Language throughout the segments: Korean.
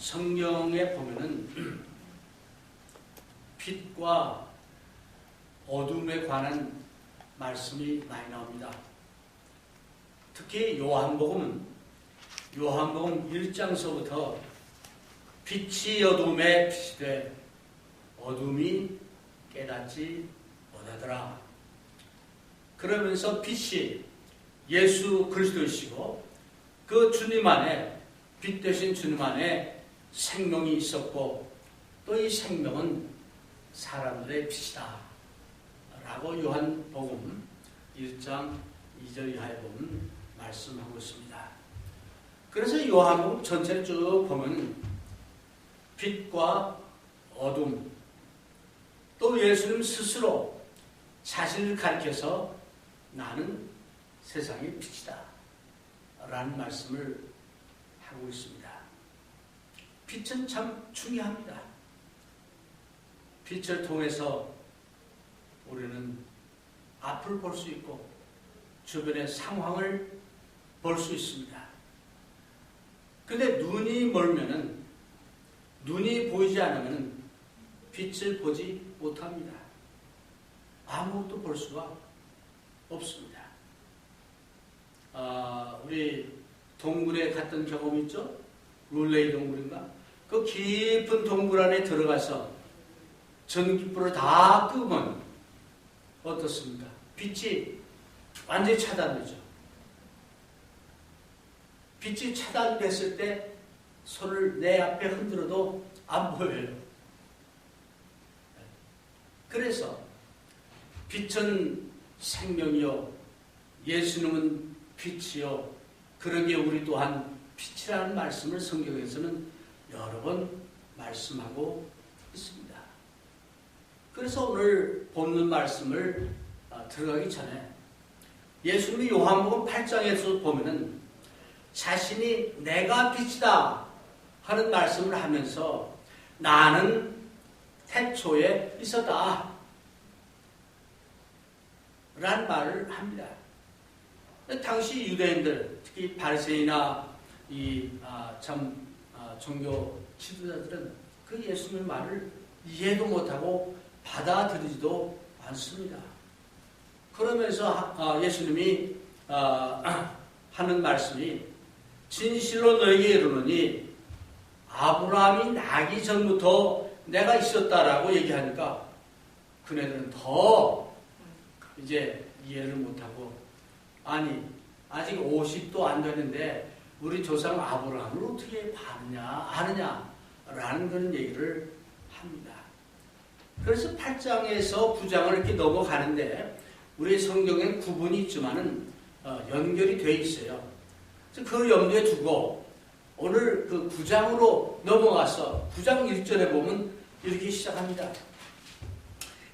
성경에 보면은 빛과 어둠에 관한 말씀이 많이 나옵니다. 특히 요한복음 1장서부터 빛이 어둠에 빛이 돼 어둠이 깨닫지 못하더라. 그러면서 빛이 예수 그리스도이시고 그 주님 안에 빛 되신 주님 안에 생명이 있었고 또 이 생명은 사람들의 빛이다 라고 요한복음 1장 2절 이하에 보면 말씀하고 있습니다. 그래서 요한복음 전체를 쭉 보면 빛과 어둠 또 예수님 스스로 자신을 가리켜서 나는 세상의 빛이다 라는 말씀을 하고 있습니다. 빛은 참 중요합니다. 빛을 통해서 우리는 앞을 볼 수 있고 주변의 상황을 볼 수 있습니다. 근데 눈이 멀면은 눈이 보이지 않으면 빛을 보지 못합니다. 아무것도 볼 수가 없습니다. 우리 동굴에 갔던 경험 있죠? 룰레이 동굴인가? 그 깊은 동굴 안에 들어가서 전기불을 다 끄면 어떻습니까? 빛이 완전히 차단되죠. 빛이 차단됐을 때 손을 내 앞에 흔들어도 안 보여요. 그래서 빛은 생명이요 예수님은 빛이요 그러기에 우리 또한 빛이라는 말씀을 성경에서는 여러 번 말씀하고 있습니다. 그래서 오늘 본문 말씀을 들어가기 전에 예수님이 요한복음 8장에서 보면은 자신이 내가 빛이다 하는 말씀을 하면서 나는 태초에 있었다 라는 말을 합니다. 당시 유대인들 특히 바리새인이나 종교 지도자들은 그 예수님의 말을 이해도 못하고 받아들이지도 않습니다. 그러면서 예수님이 하는 말씀이 진실로 너에게 이르노니 아브라함이 나기 전부터 내가 있었다라고 얘기하니까 그네들은 더 이제 이해를 못하고 아니 아직 50도 안 되는데 우리 조상 아브라함을 어떻게 아느냐라는 그런 얘기를 합니다. 그래서 8장에서 9장을 이렇게 넘어가는데 우리 성경엔 구분이 있지만은 연결이 되어 있어요. 그걸 염두에 두고 오늘 그 9장으로 넘어가서 9장 1절에 보면 이렇게 시작합니다.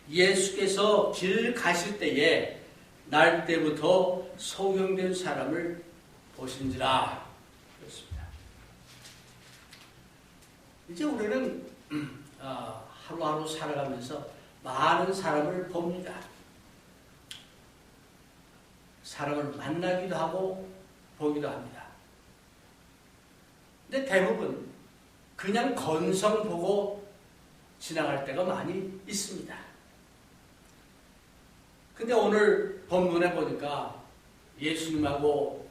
예수께서 길 가실 때에 날 때부터 소경된 사람을 보신지라 그렇습니다. 이제 우리는 하루하루 살아가면서 많은 사람을 봅니다. 사람을 만나기도 하고 보기도 합니다. 근데 대부분 그냥 건성 보고 지나갈 때가 많이 있습니다. 근데 오늘 본문에 보니까 예수님하고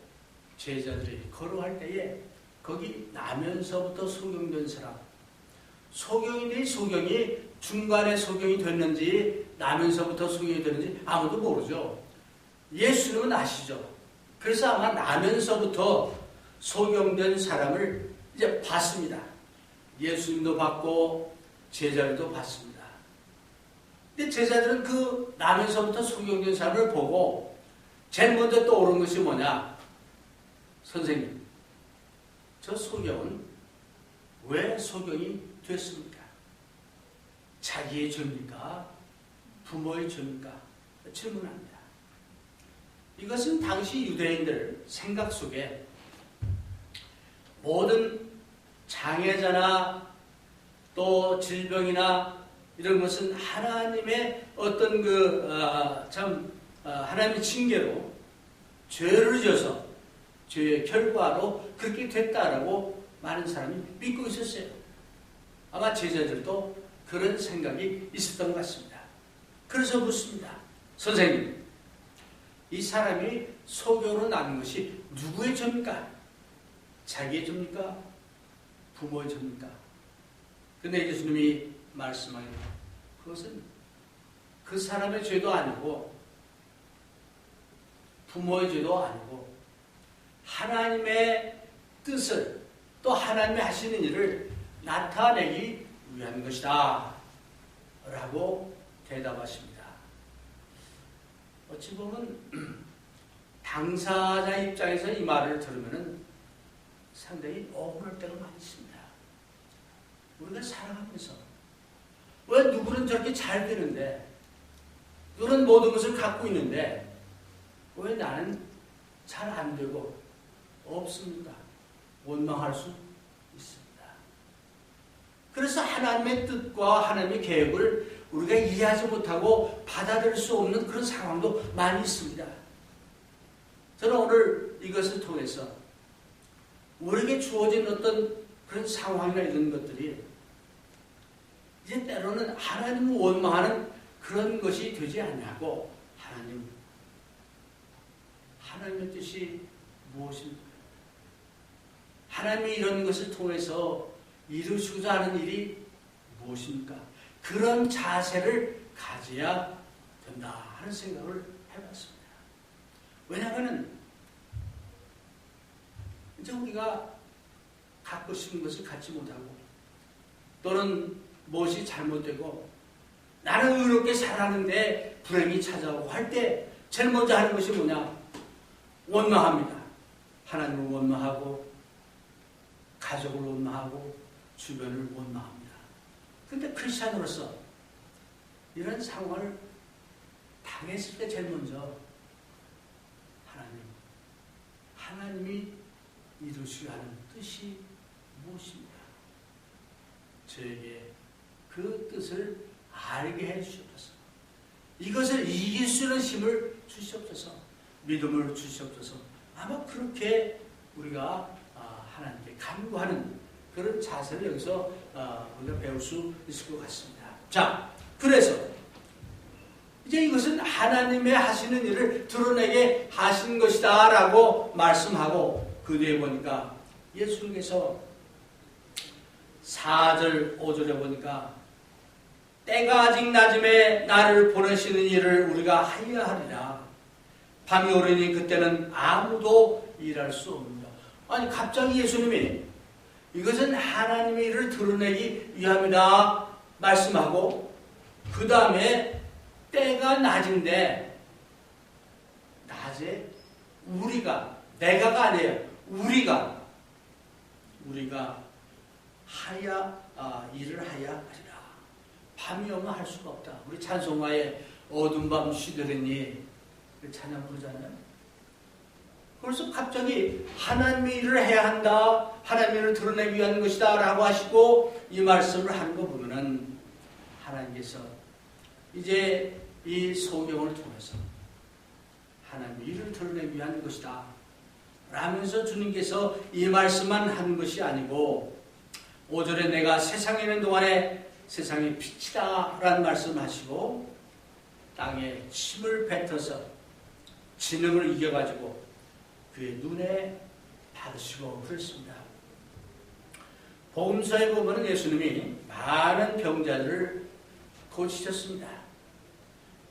제자들이 걸어갈 때에 거기 나면서부터 소경된 사람, 소경인데 소경이 중간에 소경이 됐는지 나면서부터 소경이 됐는지 아무도 모르죠. 예수님은 아시죠. 그래서 아마 나면서부터 소경된 사람을 이제 봤습니다. 예수님도 봤고 제자들도 봤습니다. 근데 제자들은 그 나면서부터 소경된 사람을 보고 제일 먼저 떠오른 것이 뭐냐? 선생님, 저 소경은 왜 소경이 됐습니까? 자기의 죄입니까? 부모의 죄입니까? 질문합니다. 이것은 당시 유대인들 생각 속에 모든 장애자나 또 질병이나 이런 것은 하나님의 어떤 하나님의 징계로 죄를 져서 죄의 결과로 그렇게 됐다라고 많은 사람이 믿고 있었어요. 아마 제자들도 그런 생각이 있었던 것 같습니다. 그래서 묻습니다. 선생님, 이 사람이 소경으로 낳은 것이 누구의 죄입니까? 자기의 죄입니까? 부모의 죄입니까? 근데 예수님이 말씀하기를 그것은 그 사람의 죄도 아니고 부모의 죄도 아니고 하나님의 뜻을 또 하나님이 하시는 일을 나타내기 위한 것이다 라고 대답하십니다. 어찌 보면 당사자 입장에서 이 말을 들으면 상당히 억울할 때가 많이 있습니다. 우리가 살아가면서 왜 누구는 저렇게 잘 되는데 누구는 모든 것을 갖고 있는데 왜 나는 잘 안 되고 없습니다. 원망할 수 있습니다. 그래서 하나님의 뜻과 하나님의 계획을 우리가 이해하지 못하고 받아들일 수 없는 그런 상황도 많이 있습니다. 저는 오늘 이것을 통해서 우리에게 주어진 어떤 그런 상황이나 이런 것들이 이제 때로는 하나님을 원망하는 그런 것이 되지 않냐고 하나님의 뜻이 무엇입니까? 하나님이 이런 것을 통해서 이루시고자 하는 일이 무엇입니까? 그런 자세를 가져야 된다 하는 생각을 해봤습니다. 왜냐하면 이제 우리가 갖고 싶은 것을 갖지 못하고 또는 무엇이 잘못되고 나는 의롭게 살았는데 불행이 찾아오고 할 때 제일 먼저 하는 것이 뭐냐? 원망합니다. 하나님을 원망하고 가족을 원망하고 주변을 원망합니다. 그런데 크리스찬으로서 이런 상황을 당했을 때 제일 먼저 하나님이 이루시려 하는 뜻이 무엇입니까? 저에게 그 뜻을 알게 해 주시옵소서. 이것을 이길 수 있는 힘을 주시옵소서. 믿음을 주시옵소서. 아마 그렇게 우리가 하나님께 간구하는 그런 자세를 여기서 우리가 배울 수 있을 것 같습니다. 자, 그래서 이제 이것은 하나님의 하시는 일을 드러내게 하신 것이다 라고 말씀하고 그 뒤에 보니까 예수님께서 4절 5절에 보니까 때가 아직 낮음에 나를 보내시는 일을 우리가 하여야 하리라. 밤이 오르니 그때는 아무도 일할 수 없느니라. 아니 갑자기 예수님이 이것은 하나님의 일을 드러내기 위함이다 말씀하고 그 다음에 때가 낮은데 낮에 우리가 내가가 아니에요. 우리가 일을 하야 하리라. 밤이 오면 할 수가 없다. 우리 찬송가에 어두운 밤 쉬더니 찬양 부르잖아요. 그래서 갑자기 하나님의 일을 해야 한다. 하나님의 일을 드러내기 위한 것이다 라고 하시고 이 말씀을 하는 거 보면은 하나님께서 이제 이 소경을 통해서 하나님의 일을 드러내기 위한 것이다 라면서 주님께서 이 말씀만 한 것이 아니고 5절에 내가 세상에 있는 동안에 세상이 빛이다 라는 말씀하시고 땅에 침을 뱉어서 진흙을 이겨가지고 그의 눈에 받으시고 그랬습니다. 복음서에 보면 예수님이 많은 병자들을 고치셨습니다.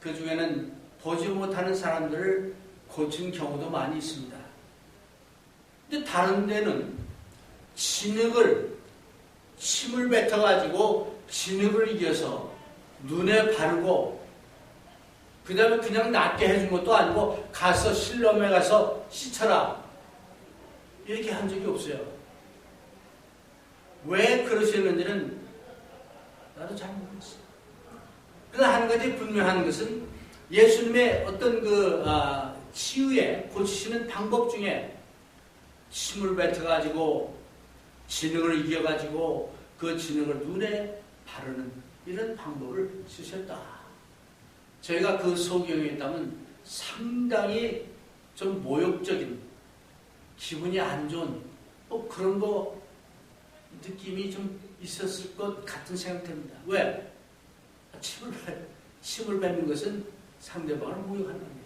그 중에는 보지 못하는 사람들을 고친 경우도 많이 있습니다. 근데 다른 데는 침을 뱉어가지고 진흙을 이겨서 눈에 바르고 그 다음에 그냥 낫게 해준 것도 아니고 가서 실로암에 가서 씻어라 이렇게 한 적이 없어요. 왜 그러셨는지는 나도 잘 모르겠어요. 그러나 한 가지 분명한 것은 예수님의 어떤 치유에 고치시는 방법 중에 침을 뱉어가지고 진흙을 이겨가지고 그 진흙을 눈에 바르는 이런 방법을 쓰셨다. 저희가 그 소경에 있다면 상당히 좀 모욕적인 기분이 안 좋은 그런 거 느낌이 좀 있었을 것 같은 생각됩니다. 왜? 침을 뱉는 것은 상대방을 모욕하는 거예요.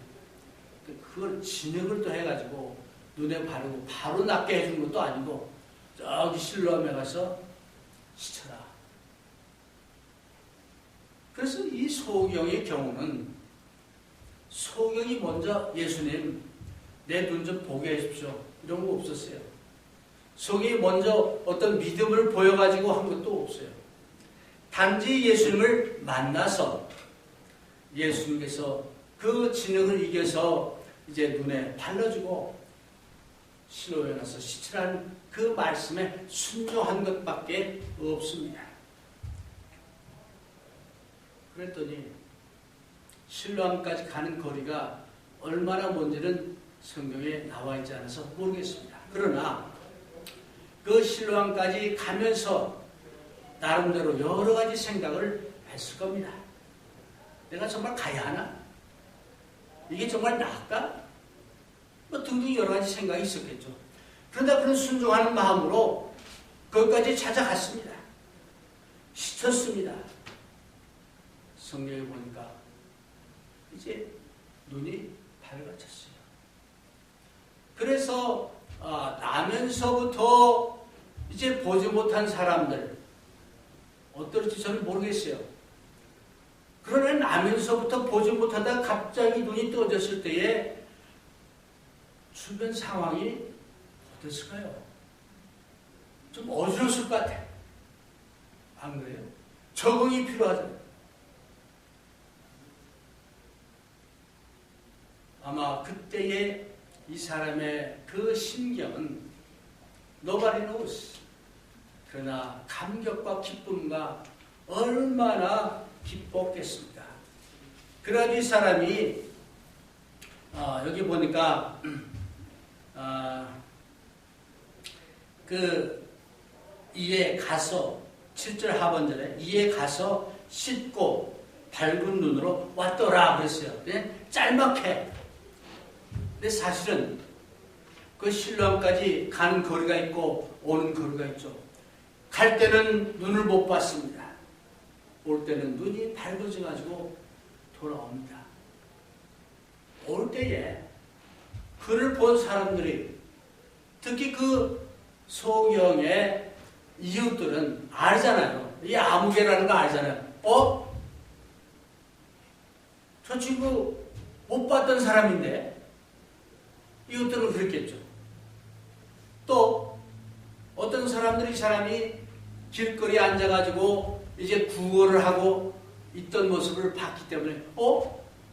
그걸 진흙을 또 해가지고 눈에 바르고 바로 낫게 해주는 것도 아니고 저기 실로암에 가서 시쳐라. 그래서 이 소경의 경우는 소경이 먼저 예수님 내 눈 좀 보게 해주십시오. 이런 거 없었어요. 소경이 먼저 어떤 믿음을 보여가지고 한 것도 없어요. 단지 예수님을 만나서 예수님께서 그 진흙을 이겨서 이제 눈에 발라주고 실로에 가서 시치라는 그 말씀에 순종한 것밖에 없습니다. 그랬더니 실로암까지 가는 거리가 얼마나 먼지는 성경에 나와 있지 않아서 모르겠습니다. 그러나 그 실로암까지 가면서 나름대로 여러 가지 생각을 했을 겁니다. 내가 정말 가야 하나? 이게 정말 나을까? 뭐 등등 여러 가지 생각이 있었겠죠. 그러다 그런 순종하는 마음으로 거기까지 찾아갔습니다. 시쳤습니다. 성경에 보니까 이제 눈이 밝아졌어요. 그래서 나면서부터 이제 보지 못한 사람들 어떨지 저는 모르겠어요. 그러나 나면서부터 보지 못하다 갑자기 눈이 떠졌을 때에 주변 상황이 어땠을까요? 좀 어지러웠을 것 같아요. 안 그래요? 적응이 필요하잖아요. 아마 그때의 이 사람의 그 심경은 nobody knows. 그러나 감격과 기쁨과 얼마나 기뻤겠습니까? 그러니 이 사람이 여기 보니까 이에 가서 7절 하반절에 이에 가서 씻고 밝은 눈으로 왔더라 그랬어요. 그냥 짤막해. 근데 사실은 그 실로암까지 가는 거리가 있고 오는 거리가 있죠. 갈 때는 눈을 못 봤습니다. 올 때는 눈이 밝아져 가지고 돌아옵니다. 올 때에 그를 본 사람들이 특히 그 소경의 이웃들은 알잖아요. 이 아무개라는 거 알잖아요. 저 친구 못 봤던 사람인데 이웃들은 그랬겠죠. 또 어떤 사람들이 이 사람이 길거리에 앉아가지고 이제 구걸을 하고 있던 모습을 봤기 때문에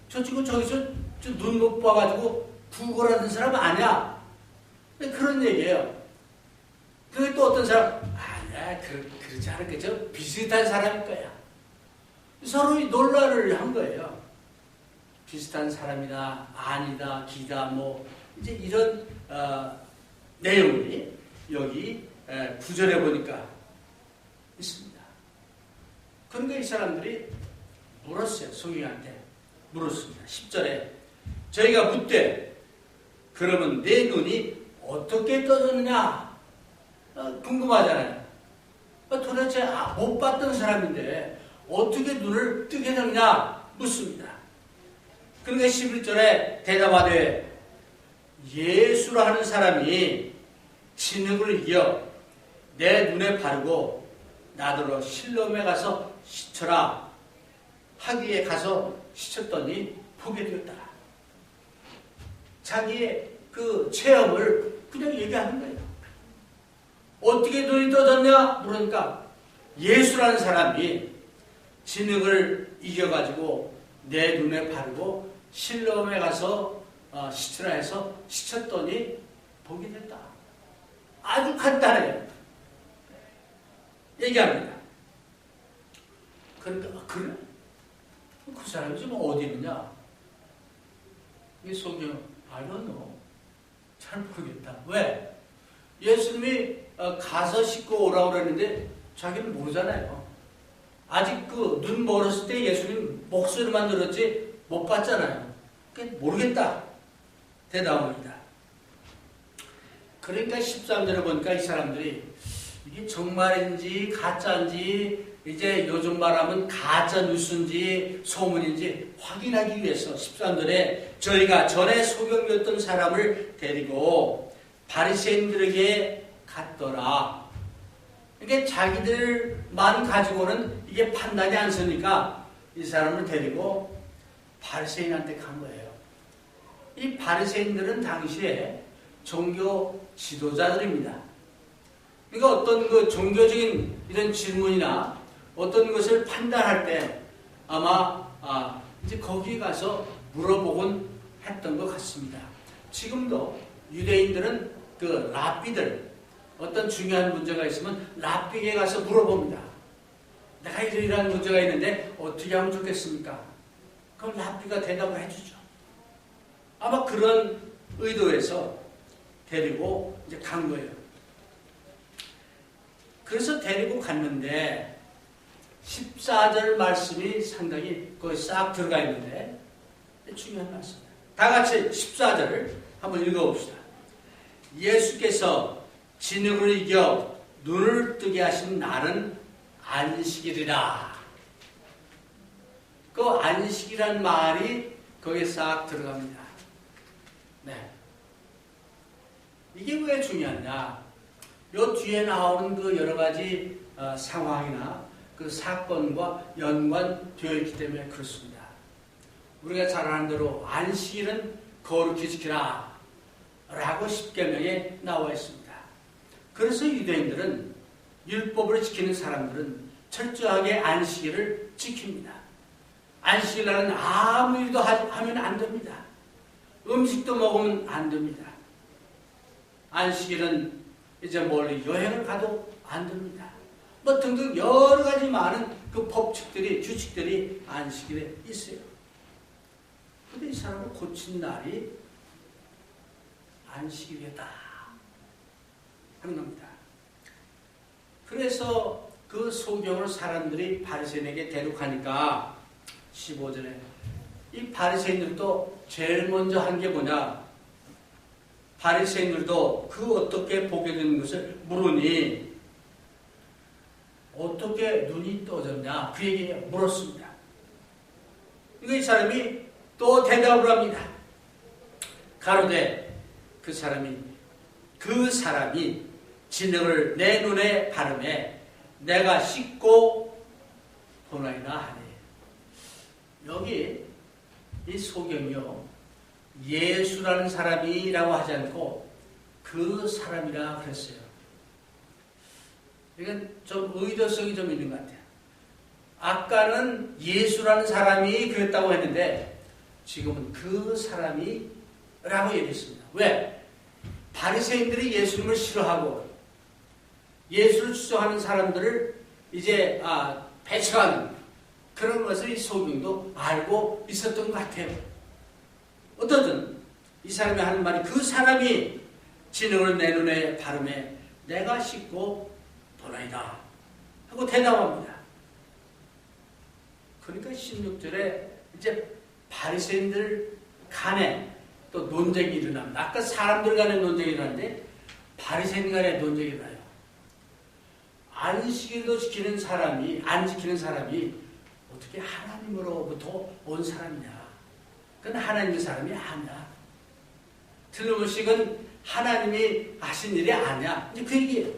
저 친구 저기서 눈 못 봐가지고 구걸하는 사람 아니야? 그런 얘기예요. 그게 또 어떤 사람 아니야 그러지 않을겠죠. 비슷한 사람일 거야. 서로 논란을 한 거예요. 비슷한 사람이다 아니다 기다 뭐 이제 이런 내용이 여기 9절에 보니까 있습니다. 그런데 이 사람들이 물었어요. 소경한테 물었습니다. 10절에 저희가 묻되 그러면 내 눈이 어떻게 떠졌느냐 궁금하잖아요. 도대체 못 봤던 사람인데 어떻게 눈을 뜨게 됐느냐 묻습니다. 그러니까 11절에 대답하되 예수라 하는 사람이 진흙을 이겨 내 눈에 바르고 나더러 실로암에 가서 시쳐라 하기에 가서 시쳤더니 보게 되었다. 자기의 그 체험을 그냥 얘기하는 거예요. 어떻게 눈이 떠졌냐 물으니까 예수라는 사람이 진흙을 이겨가지고 내 눈에 바르고 실로암에 가서 시치라 해서 시쳤더니 보게 됐다. 아주 간단해요. 얘기합니다. 그러니까 그래? 그 사람이 지금 어디 있느냐? 이 소경 I don't know. 잘 모르겠다. 왜? 예수님이 가서 씻고 오라고 그랬는데 자기는 모르잖아요. 아직 그 눈 멀었을 때 예수님 목소리만 들었지 못 봤잖아요. 그러니까 모르겠다. 대답합니다. 그러니까 13절에 보니까 이 사람들이 이게 정말인지 가짜인지 이제 요즘 말하면 가짜 뉴스인지 소문인지 확인하기 위해서 13절에 저희가 전에 소경이었던 사람을 데리고 바리새인들에게 갔더라. 이게 자기들만 가지고는 이게 판단이 안 서니까 이 사람을 데리고 바리새인한테 간 거예요. 이 바리새인들은 당시에 종교 지도자들입니다. 그러니까 어떤 그 종교적인 이런 질문이나 어떤 것을 판단할 때 아마 이제 거기 가서 물어보곤 했던 것 같습니다. 지금도 유대인들은 그 랍비들 어떤 중요한 문제가 있으면 랍비에게 가서 물어봅니다. 내가 이러한 문제가 있는데 어떻게 하면 좋겠습니까? 그럼 랍비가 대답을 해주죠. 아마 그런 의도에서 데리고 이제 간 거예요. 그래서 데리고 갔는데 14절 말씀이 상당히 거기 싹 들어가 있는데 중요한 말씀입니다. 다 같이 14절을 한번 읽어봅시다. 예수께서 진흙을 이겨 눈을 뜨게 하신 날은 안식일이라. 그 안식이란 말이 거기에 싹 들어갑니다. 네. 이게 왜 중요하냐? 요 뒤에 나오는 그 여러 가지 상황이나 그 사건과 연관되어 있기 때문에 그렇습니다. 우리가 잘 아는 대로 안식일은 거룩히 지키라 라고 십계명에 나와 있습니다. 그래서 유대인들은 율법을 지키는 사람들은 철저하게 안식일을 지킵니다. 안식일날은 아무 일도 하면 안 됩니다. 음식도 먹으면 안 됩니다. 안식일은 이제 멀리 여행을 가도 안 됩니다. 뭐 등등 여러 가지 많은 그 법칙들이, 규칙들이 안식일에 있어요. 근데 이 사람을 고친 날이 안식일이다 하는 겁니다. 그래서 그 소경을 사람들이 바리새인에게 데려가니까 15절에 이 바리새인들도 제일 먼저 한 게 뭐냐? 바리새인들도 그 어떻게 보게 되는 것을 물으니 어떻게 눈이 떠졌냐? 그 얘기 물었습니다. 이 사람이 또 대답을 합니다. 가로되 그 사람이 진흙을 내 눈에 바르매 내가 씻고 보나이다 하니. 여기 이 소경이요, 예수라는 사람이라고 하지 않고 그 사람이라 그랬어요. 이건 좀 의도성이 좀 있는 것 같아요. 아까는 예수라는 사람이 그랬다고 했는데 지금은 그 사람이라고 얘기했습니다. 왜? 바리새인들이 예수님을 싫어하고 예수를 추종하는 사람들을 이제 배척하는 그런 것을 이 소경도 알고 있었던 것 같아요. 어떠든 이 사람이 하는 말이 그 사람이 진흙을 내 눈에 바르매 내가 씻고 보나이다 하고 대답합니다. 그러니까 16절에 이제 바리새인들 간에 또 논쟁이 일어납니다. 아까 사람들 간에 논쟁이 일어났는데 바리새인 간에 논쟁이 일어나요. 안식일도 지키는 사람이, 안 지키는 사람이 어떻게 하나님으로부터 온 사람이냐? 그건 하나님의 사람이 아니야. 틀림없이는 하나님이 하신 일이 아니야. 이제 그 얘기예요.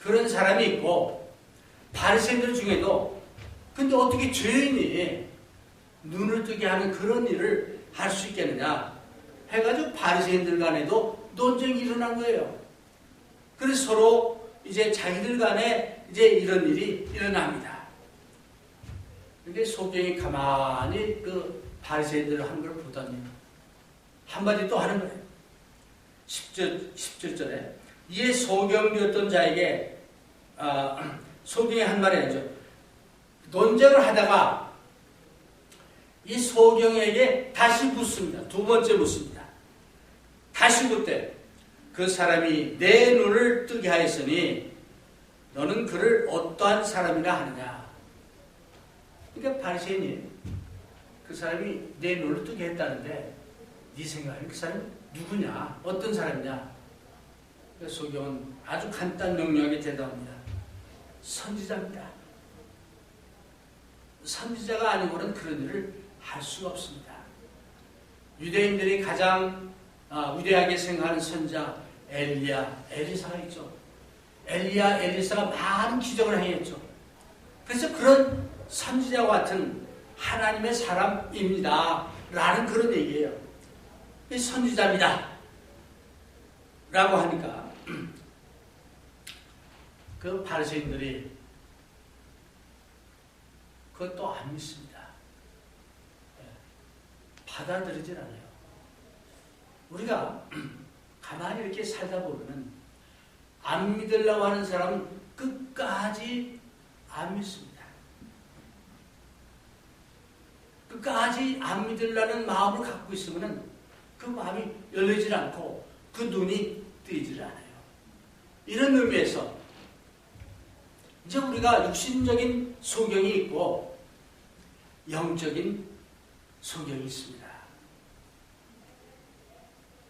그런 사람이 있고 바리새인들 중에도 근데 어떻게 죄인이 눈을 뜨게 하는 그런 일을 할 수 있겠느냐 해가지고 바리새인들 간에도 논쟁이 일어난 거예요. 그래서 서로 이제 자기들 간에 이제 이런 일이 일어납니다. 근데 소경이 가만히 그 바리새인들 한 걸 보더니 한마디 또 하는 거예요. 17절에 이에 소경이었던 자에게 소경이 한 말이 아니죠. 논쟁을 하다가 이 소경에게 다시 묻습니다. 두 번째 묻습니다. 다시 묻되 그 사람이 내 눈을 뜨게 하였으니 너는 그를 어떠한 사람이라 하느냐. 그러니까 바리새인이 그 사람이 내 눈을 뜨게 했다는데 네 생각에 그 사람이 누구냐? 어떤 사람이냐? 소경은 아주 간단 명료하게 대답합니다. 선지자입니다. 선지자가 아니고는 그런 일을 할 수가 없습니다. 유대인들이 가장 위대하게 생각하는 선지자 엘리야, 엘리사가 있죠. 엘리야, 엘리사가 많은 기적을 행했죠. 그래서 그런 선지자와 같은 하나님의 사람입니다. 라는 그런 얘기예요. 선지자입니다. 라고 하니까 그 바리새인들이 그것도 안 믿습니다. 받아들이질 않아요. 우리가 가만히 이렇게 살다 보면은 안 믿으려고 하는 사람은 끝까지 안 믿습니다. 끝까지 안 믿으려는 마음을 갖고 있으면은 그 마음이 열리질 않고 그 눈이 뜨이질 않아요. 이런 의미에서 이제 우리가 육신적인 소경이 있고 영적인 소경이 있습니다.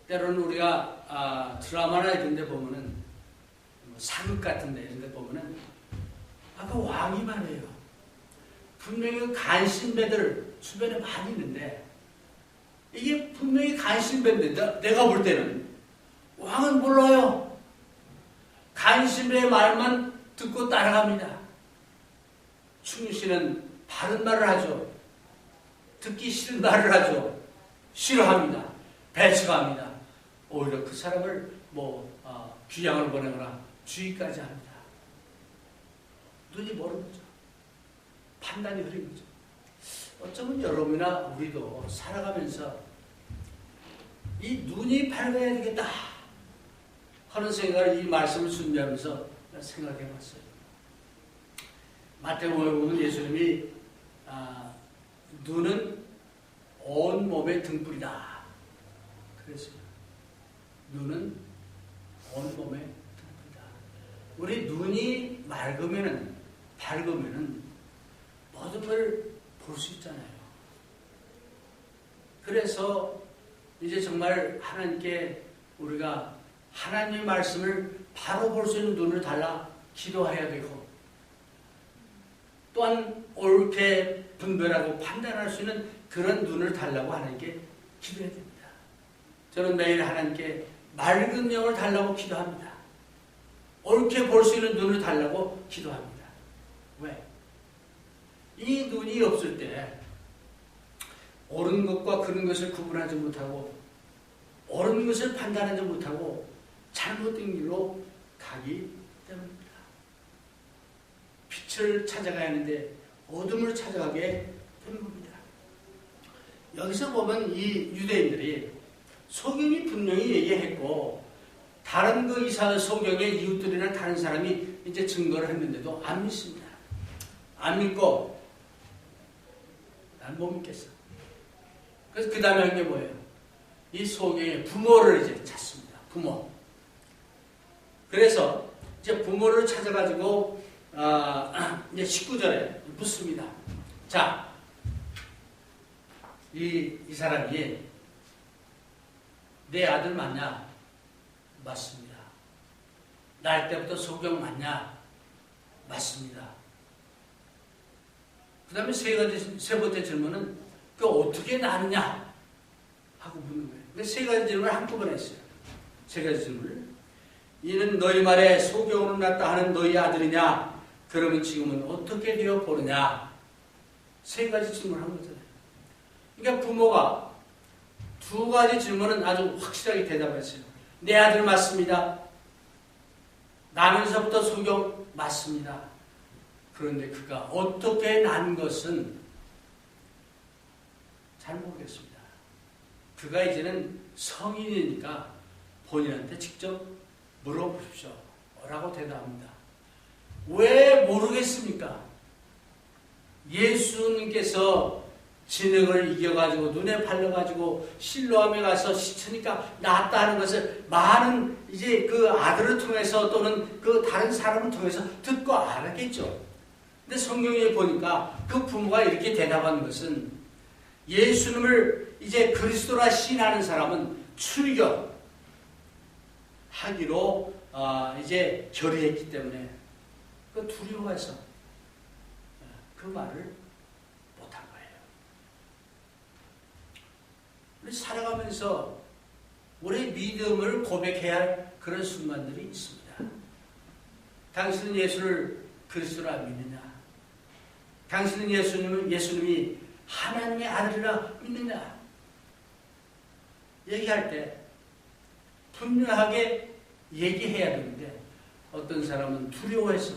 때로는 우리가 드라마나 이런 데 보면은 사극 같은 데 이런 데 보면은 그 왕이 말이에요. 분명히 간신배들 주변에 많이 있는데 이게 분명히 간신배인데 내가 볼 때는 왕은 몰라요. 간신배의 말만 듣고 따라갑니다. 충신은 바른 말을 하죠. 듣기 싫은 말을 하죠. 싫어합니다. 배척합니다. 오히려 그 사람을 귀양을 보내거나 주의까지 합니다. 눈이 멀은 거죠. 판단이 흐린 거죠. 어쩌면 여러분이나 우리도 살아가면서 이 눈이 밝아야 되겠다 하는 생각을 이 말씀을 준비하면서 생각해 봤어요. 마태복음에 보면 예수님이 눈은 온 몸의 등불이다. 그랬어요. 눈은 온 몸의 등불이다. 우리 눈이 밝으면은 모든 걸 볼 수 있잖아요. 그래서 이제 정말 하나님께 우리가 하나님의 말씀을 바로 볼 수 있는 눈을 달라 기도해야 되고 또한 옳게 분별하고 판단할 수 있는 그런 눈을 달라고 하나님께 기도해야 됩니다. 저는 매일 하나님께 맑은 영을 달라고 기도합니다. 옳게 볼 수 있는 눈을 달라고 기도합니다. 왜? 이 눈이 없을 때 옳은 것과 그른 것을 구분하지 못하고 옳은 것을 판단하지 못하고 잘못된 길로 가기 때문입니다. 빛을 찾아가야 하는데 어둠을 찾아가게 되는 겁니다. 여기서 보면 이 유대인들이 소경이 분명히 얘기했고 다른 그 이스라엘 소경의 이웃들이나 다른 사람이 이제 증거를 했는데도 안 믿습니다. 안 믿고 난 못 믿겠어. 그래서 그 다음에 한 게 뭐예요? 이 소경의 부모를 이제 찾습니다. 부모. 그래서 이제 부모를 찾아가지고 이제 19절에 묻습니다. 자, 이 사람이 내 아들 맞냐? 맞습니다. 날 때부터 소경 맞냐? 맞습니다. 그 다음에 세 번째 질문은 그 어떻게 나느냐? 하고 묻는 거예요. 근데 세 가지 질문을 한꺼번에 했어요. 세 가지 질문을. 이는 너희 말에 소경으로 났다 하는 너희 아들이냐? 그러면 지금은 어떻게 되어 보느냐? 세 가지 질문을 한 거잖아요. 그러니까 부모가 두 가지 질문은 아주 확실하게 대답했어요. 내 아들 맞습니다. 나면서부터 소경 맞습니다. 그런데 그가 어떻게 난 것은 잘 모르겠습니다. 그가 이제는 성인이니까 본인한테 직접 물어보십시오. 라고 대답합니다. 왜 모르겠습니까? 예수님께서 진흙을 이겨가지고 눈에 발려가지고 실로암에 가서 씻으니까 낫다 하는 것을 많은 이제 그 아들을 통해서 또는 그 다른 사람을 통해서 듣고 알았겠죠. 근데 성경에 보니까 그 부모가 이렇게 대답한 것은 예수님을 이제 그리스도라 시인하는 사람은 출교하기로 이제 결의했기 때문에 그 두려워해서 그 말을 못한 거예요. 우리 살아가면서 우리의 믿음을 고백해야 할 그런 순간들이 있습니다. 당신은 예수를 그리스도라 믿느냐? 당신은 예수님이 하나님의 아들이라 믿느냐? 얘기할 때 분명하게 얘기해야 되는데 어떤 사람은 두려워해서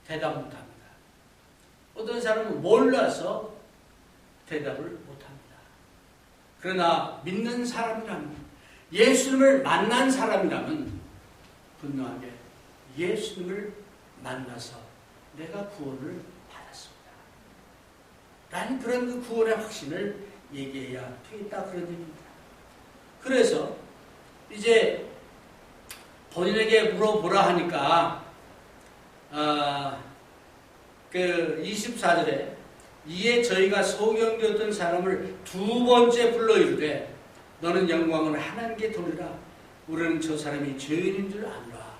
대답 못합니다. 어떤 사람은 몰라서 대답을 못합니다. 그러나 믿는 사람이라면, 예수님을 만난 사람이라면 분명하게 예수님을 만나서 내가 구원을 받았습니다 라는 그런 그 구원의 확신을 얘기해야 되겠다, 그런 얘기입니다. 그래서 이제 본인에게 물어보라 하니까 그 24절에 이에 저희가 소경되었던 사람을 두 번째 불러 이르되 너는 영광을 하나님께 돌리라. 우리는 저 사람이 죄인인 줄 아노라.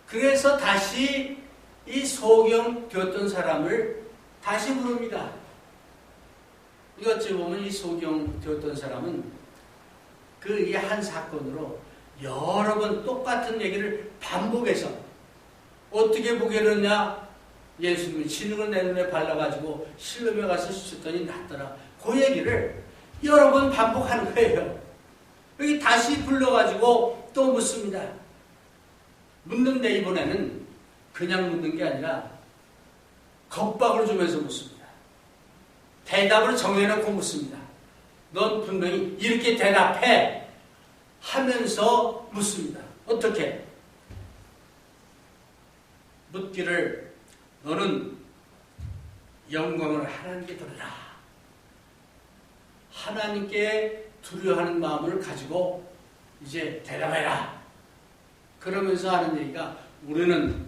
그래서 다시 이 소경되었던 사람을 다시 부릅니다. 이 어찌 보면 이 소경되었던 사람은 그 이 한 사건으로 여러 번 똑같은 얘기를 반복해서 어떻게 보게 되느냐? 예수님이 진흙을 내 눈에 발라가지고 실로에 가서 씻었더니 낫더라. 그 얘기를 여러 번 반복하는 거예요. 여기 다시 불러가지고 또 묻습니다. 묻는데 이번에는 그냥 묻는 게 아니라 겁박을 주면서 묻습니다. 대답을 정해놓고 묻습니다. 넌 분명히 이렇게 대답해 하면서 묻습니다. 어떻게? 묻기를 너는 영광을 하나님께 돌리라. 하나님께 두려워하는 마음을 가지고 이제 대답해라. 그러면서 하는 얘기가 우리는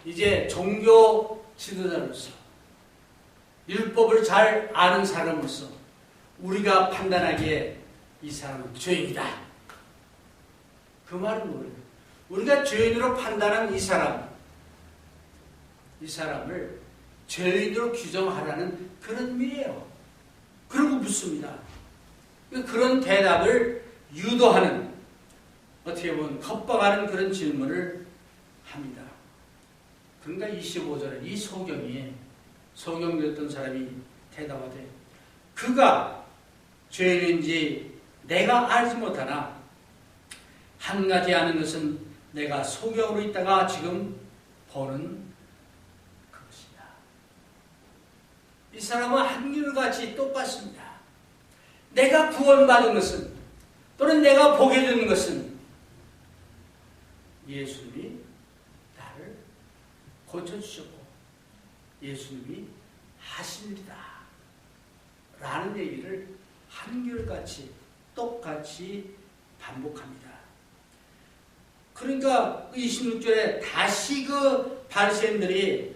이제 종교 지도자로서 율법을 잘 아는 사람으로서 우리가 판단하기에 이 사람은 죄인이다. 그 말은 뭐예요? 우리가 죄인으로 판단한 이 사람을 죄인으로 규정하라는 그런 의미예요. 그러고 묻습니다. 그런 대답을 유도하는, 어떻게 보면 겁박하는 그런 질문을 합니다. 그러니까 25절에 이 소경되었던 사람이 대답하되 그가 죄인인지 내가 알지 못하나 한 가지 아는 것은 내가 소경으로 있다가 지금 보는 그것이다. 이 사람은 한결같이 똑같습니다. 내가 구원받은 것은, 또는 내가 보게 되는 것은 예수님이 나를 고쳐주셨고 예수님이 하신 일이다 라는 얘기를 한결같이 똑같이 반복합니다. 그러니까 26절에 다시 그 바리새인들이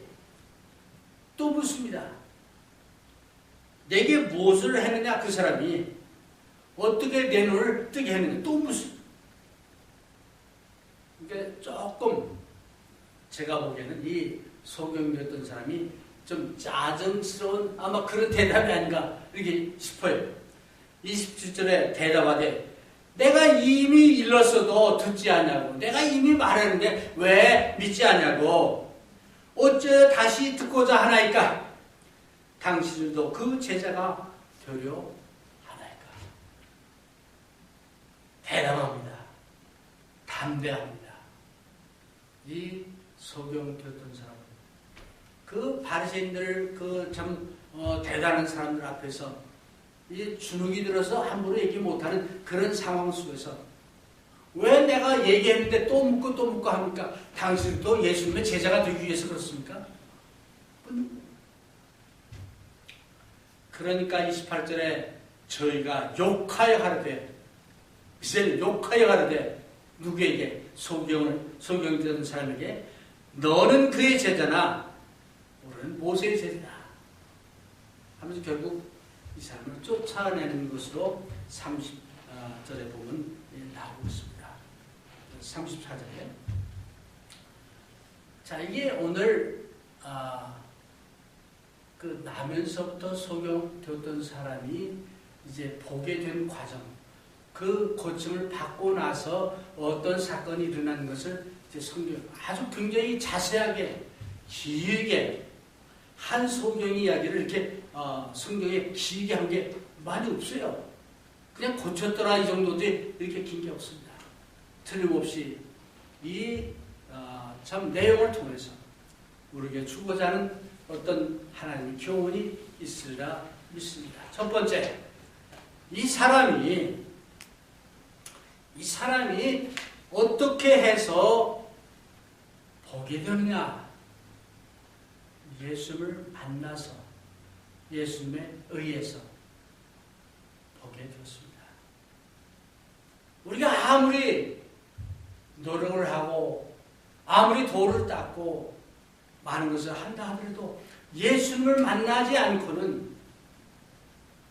또 묻습니다. 내게 무엇을 했느냐? 그 사람이 어떻게 내 눈을 뜨게 했느냐? 또 묻습니다. 그러니까 조금 제가 보기에는 이 소경되었던 사람이 좀 짜증스러운 아마 그런 대답이 아닌가 이렇게 싶어요. 27절에 대답하되 내가 이미 일렀어도 듣지 않냐고, 내가 이미 말했는데 왜 믿지 않냐고, 어째 다시 듣고자 하나이까? 당신들도 그 제자가 되려 하나이까? 대담합니다. 담대합니다. 이 소경되었던 사람은 그 바리새인들 그 참 대단한 사람들 앞에서 이제 주눅이 들어서 함부로 얘기 못하는 그런 상황 속에서 왜 내가 얘기했는데 또 묻고 합니까? 당신도 예수님의 제자가 되기 위해서 그렇습니까? 그러니까 28절에 저희가 욕하여 가르되, 이제 욕하여 가르되 누구에게? 소경되던 사람에게 너는 그의 제자나 우리는 모세의 제자다 하면서 결국 이 사람을 쫓아내는 것으로 30절에 보면 나오고 있습니다. 34절에. 자, 이게 오늘 그 나면서부터 소경되었던 사람이 이제 보게 된 과정, 그 고침을 받고 나서 어떤 사건이 일어난 것을 이제 성경 아주 굉장히 자세하게 길게 한 소경 이야기를 이렇게 성경에 길게 한 게 많이 없어요. 그냥 고쳤더라 이 정도인데 이렇게 긴 게 없습니다. 틀림없이 이 참 내용을 통해서 우리에게 주고자 하는 어떤 하나님의 교훈이 있으리라 믿습니다. 첫 번째, 이 사람이 어떻게 해서 보게 되느냐? 예수님을 만나서 예수님에 의해서 보게 되었습니다. 우리가 아무리 노력을 하고 아무리 돌을 닦고 많은 것을 한다 하더라도 예수님을 만나지 않고는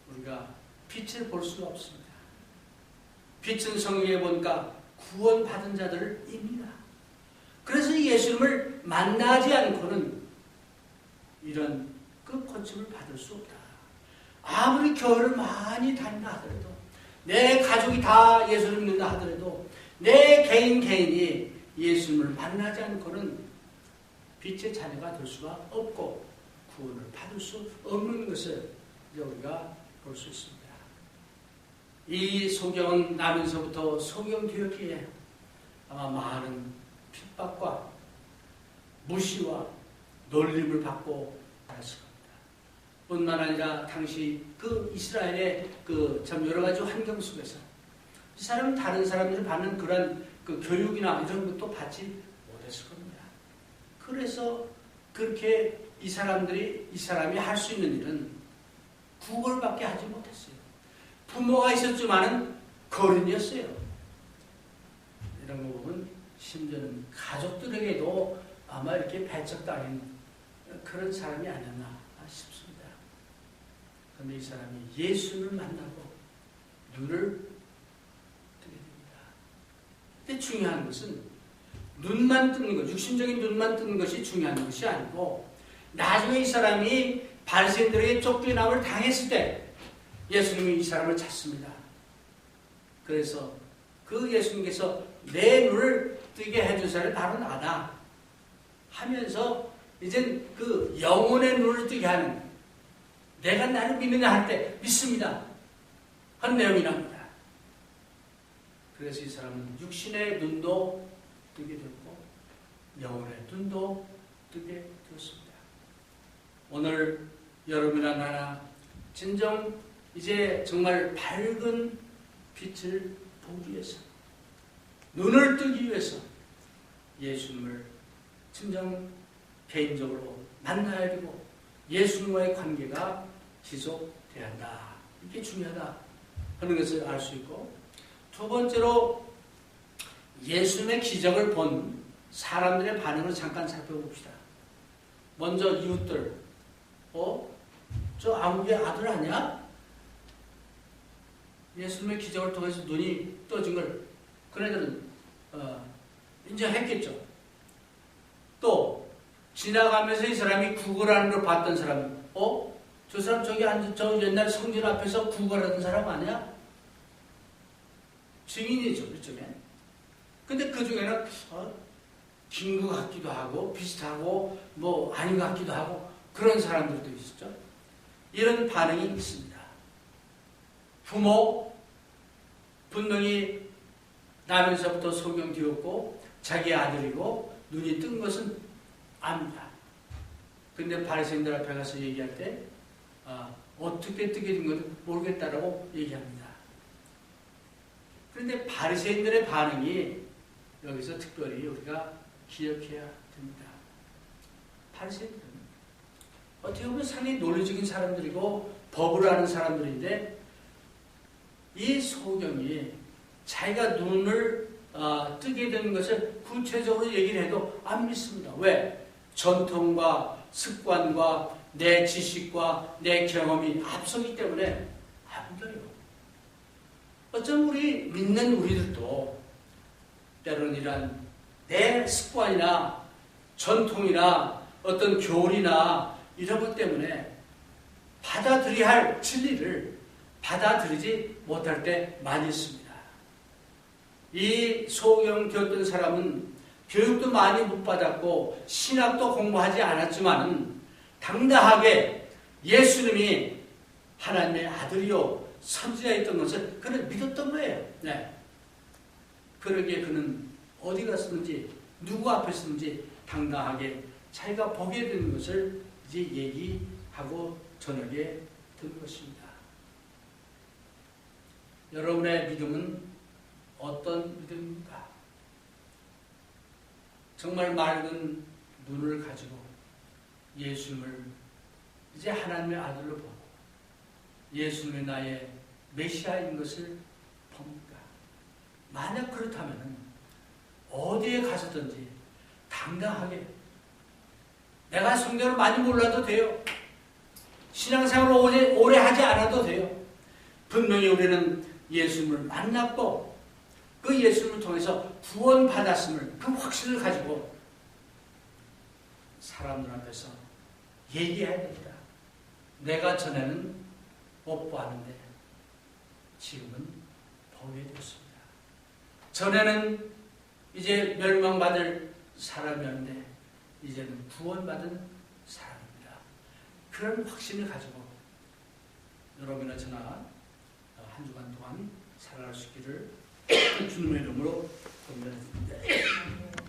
우리가 빛을 볼 수가 없습니다. 빛은 성경에 보니까 구원받은 자들을 입니다. 그래서 예수님을 만나지 않고는 이런 끝고침을 받을 수 없다. 아무리 교회를 많이 다닌다 하더라도 내 가족이 다 예수를 믿는다 하더라도 내 개인이 예수님을 만나지 않고는 빛의 자녀가 될 수가 없고 구원을 받을 수 없는 것을 우리가 볼 수 있습니다. 이 소경은 나면서부터 소경되었기에 아마 많은 핍박과 무시와 놀림을 받고 살았을 겁니다. 뿐만 아니라 당시 그 이스라엘의 그 참 여러 가지 환경 속에서 이 사람은 다른 사람들이 받는 그런 그 교육이나 이런 것도 받지 못했을 겁니다. 그래서 그렇게 이 사람이 할 수 있는 일은 구걸밖에 하지 못했어요. 부모가 있었지만은 거린이었어요. 이런 거 보면 심지어는 가족들에게도 아마 이렇게 배척당한 그런 사람이 아니었나 싶습니다. 그런데 이 사람이 예수를 만나고 눈을 뜨게 됩니다. 근데 중요한 것은 눈만 뜨는 것, 육신적인 눈만 뜨는 것이 중요한 것이 아니고 나중에 이 사람이 바리새인들에게 쫓겨남을 당했을 때 예수님이 이 사람을 찾습니다. 그래서 그 예수님께서 내 눈을 뜨게 해준 사람이 바로 나다 하면서 이젠 그 영혼의 눈을 뜨게 하는, 내가 나를 믿느냐 할 때 믿습니다 한 내용이 납니다. 그래서 이 사람은 육신의 눈도 뜨게 됐고 영혼의 눈도 뜨게 되었습니다. 오늘 여러분이나 나나 진정 이제 정말 밝은 빛을 보기 위해서, 눈을 뜨기 위해서 예수님을 진정 개인적으로 만나야 되고 예수님과의 관계가 지속돼야 한다. 이게 중요하다 하는 것을 알 수 있고, 두 번째로 예수님의 기적을 본 사람들의 반응을 잠깐 살펴봅시다. 먼저 이웃들, 저 아무개 아들 아니야? 예수님의 기적을 통해서 눈이 떠진 걸 그네들은 인정했겠죠. 또 지나가면서 이 사람이 구걸하는 걸 봤던 사람이 저 사람 저기 앉은 저 옛날 성전 앞에서 구걸하던 사람 아니야? 증인이죠, 일종의. 근데 그 중에는 긴 것 같기도 하고 비슷하고 뭐 아닌 것 같기도 하고 그런 사람들도 있었죠. 이런 반응이 있습니다. 부모 분명히 나면서부터 소경되었고 자기 아들이고 눈이 뜬 것은 압니다. 근데 바리새인들 앞에 가서 얘기할 때 어떻게 뜨게 된 것을 모르겠다라고 얘기합니다. 그런데 바리새인들의 반응이 여기서 특별히 우리가 기억해야 됩니다. 바리새인들은 어떻게 보면 상당히 논리적인 사람들이고 법을 아는 사람들인데 이 소경이 자기가 눈을 뜨게 되는 것을 구체적으로 얘기를 해도 안 믿습니다. 왜? 전통과 습관과 내 지식과 내 경험이 앞서기 때문에 안 믿어요. 어쩜 우리 믿는 우리들도 때로는 이런 내 습관이나 전통이나 어떤 교리나 이런 것 때문에 받아들여야 할 진리를 받아들이지 못할 때 많이 있습니다. 이 소경 되었던 사람은 교육도 많이 못 받았고 신학도 공부하지 않았지만 당당하게 예수님이 하나님의 아들이요 선지자였던 것을 그는 믿었던 거예요. 네. 그러기에 그는 어디 갔었는지 누구 앞에 있었는지 당당하게 자기가 보게 되는 것을 이제 얘기하고 저녁에 든 것입니다. 여러분의 믿음은 어떤 믿음입니까? 정말 맑은 눈을 가지고 예수님을 이제 하나님의 아들로 보고 예수님이 나의 메시아인 것을 봅니까? 만약 그렇다면 어디에 가서든지 당당하게 내가 성경을 많이 몰라도 돼요. 신앙생활을 오래 하지 않아도 돼요. 분명히 우리는 예수님을 만났고 그 예수님을 통해서 구원받았음을 그 확신을 가지고 사람들 앞에서 얘기해야 됩니다. 내가 전에는 못 보았는데 지금은 보게 되었습니다. 전에는 이제 멸망받을 사람이었는데 이제는 구원받은 사람입니다. 그런 확신을 가지고 여러분이나 저나 한 주간 동안 살아갈 수 있기를 주님의 이름으로 권면드립니다.